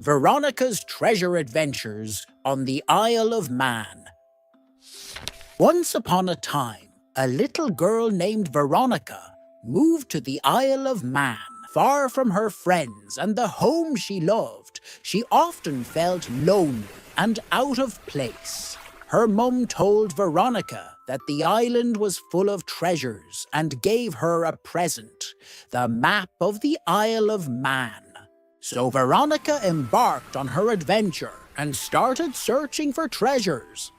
Veronica's Treasure Adventures on the Isle of Man. Once upon a time, a little girl named Veronika moved to the Isle of Man. Far from her friends and the home she loved, she often felt lonely and out of place. Her mum told Veronika that the island was full of treasures and gave her a present, the map of the Isle of Man. So Veronika embarked on her adventure and started searching for treasures.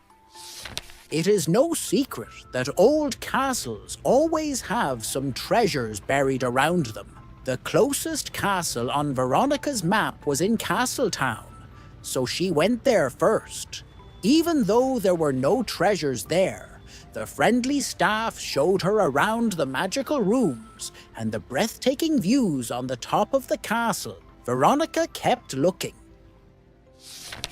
It is no secret that old castles always have some treasures buried around them. The closest castle on Veronika's map was in Castletown, so she went there first. Even though there were no treasures there, the friendly staff showed her around the magical rooms and the breathtaking views on the top of the castle. Veronika kept looking.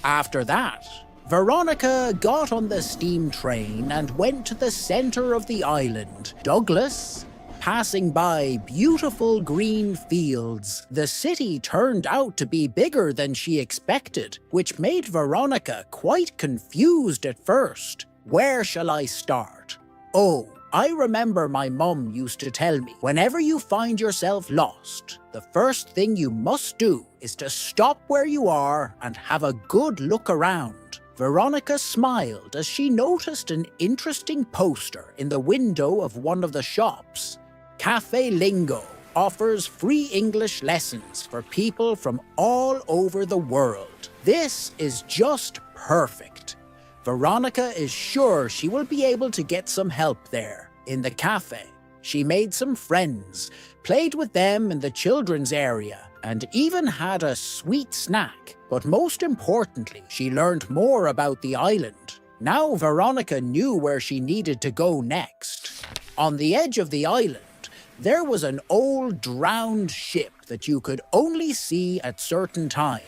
After that, Veronika got on the steam train and went to the center of the island, Douglas. Passing by beautiful green fields, the city turned out to be bigger than she expected, which made Veronika quite confused at first. Where shall I start? Oh, I remember my mum used to tell me, whenever you find yourself lost, the first thing you must do is to stop where you are and have a good look around. Veronika smiled as she noticed an interesting poster in the window of one of the shops. Cafe Lingo offers free English lessons for people from all over the world. This is just perfect. Veronika is sure she will be able to get some help there, in the cafe. She made some friends, played with them in the children's area, and even had a sweet snack. But most importantly, she learned more about the island. Now Veronika knew where she needed to go next. On the edge of the island, there was an old drowned ship that you could only see at certain times.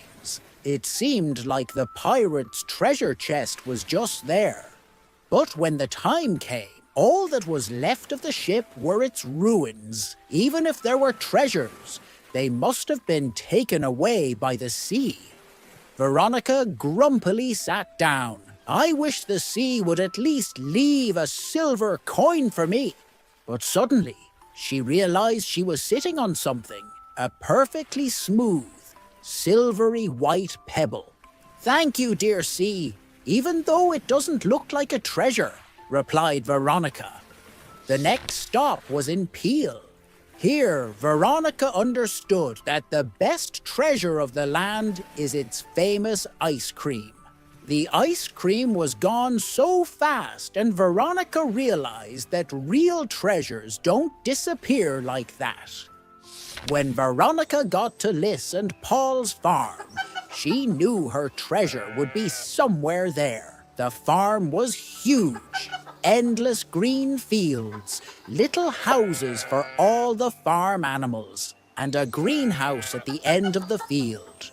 It seemed like the pirate's treasure chest was just there. But when the time came, all that was left of the ship were its ruins. Even if there were treasures, they must have been taken away by the sea. Veronika grumpily sat down. I wish the sea would at least leave a silver coin for me. But suddenly, she realized she was sitting on something, a perfectly smooth, silvery white pebble. Thank you, dear sea, even though it doesn't look like a treasure, replied Veronika. The next stop was in Peel. Here, Veronika understood that the best treasure of the land is its famous ice cream. The ice cream was gone so fast, and Veronika realized that real treasures don't disappear like that. When Veronika got to Liz and Paul's farm, she knew her treasure would be somewhere there. The farm was huge. Endless green fields, little houses for all the farm animals, and a greenhouse at the end of the field.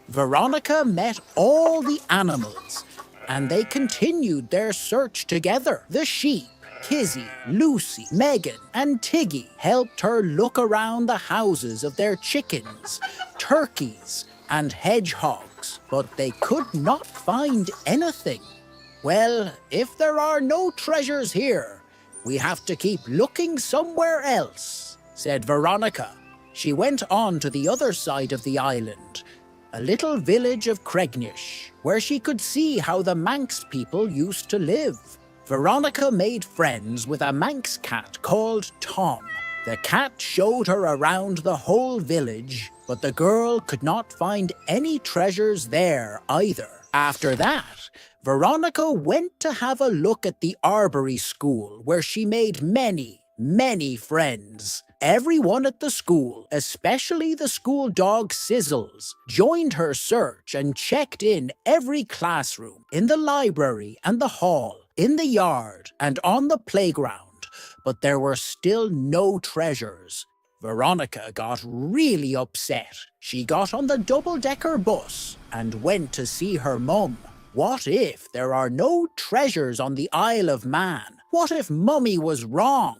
Veronika met all the animals, and they continued their search together. The sheep, Kizzy, Lucy, Megan, and Tiggy helped her look around the houses of their chickens, turkeys, and hedgehogs, but they could not find anything. Well, if there are no treasures here, we have to keep looking somewhere else, said Veronika. She went on to the other side of the island, a little village of Cregnish, where she could see how the Manx people used to live. Veronika made friends with a Manx cat called Tom. The cat showed her around the whole village, but the girl could not find any treasures there either. After that, Veronika went to have a look at the Arbory School, where she made many friends. Everyone at the school, especially the school dog Sizzles, joined her search and checked in every classroom, in the library and the hall, in the yard and on the playground. But there were still no treasures. Veronika got really upset. She got on the double-decker bus and went to see her mum. What if there are no treasures on the Isle of Man? What if Mummy was wrong?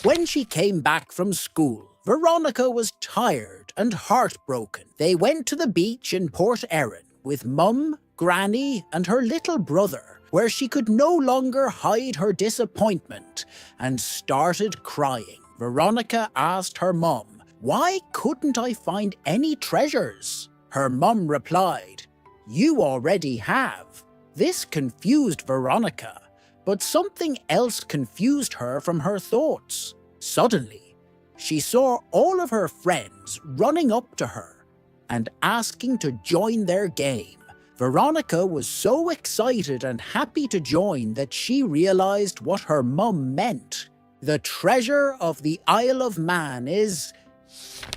When she came back from school, Veronika was tired and heartbroken. They went to the beach in Port Erin with Mum, Granny, and her little brother, where she could no longer hide her disappointment and started crying. Veronika asked her mum, "Why couldn't I find any treasures?" Her mum replied, "You already have." This confused Veronika, but something else confused her from her thoughts. Suddenly, she saw all of her friends running up to her and asking to join their game. Veronika was so excited and happy to join that she realized what her mum meant. The treasure of the Isle of Man is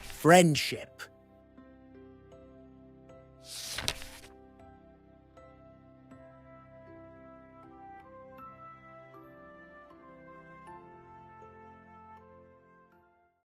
friendship.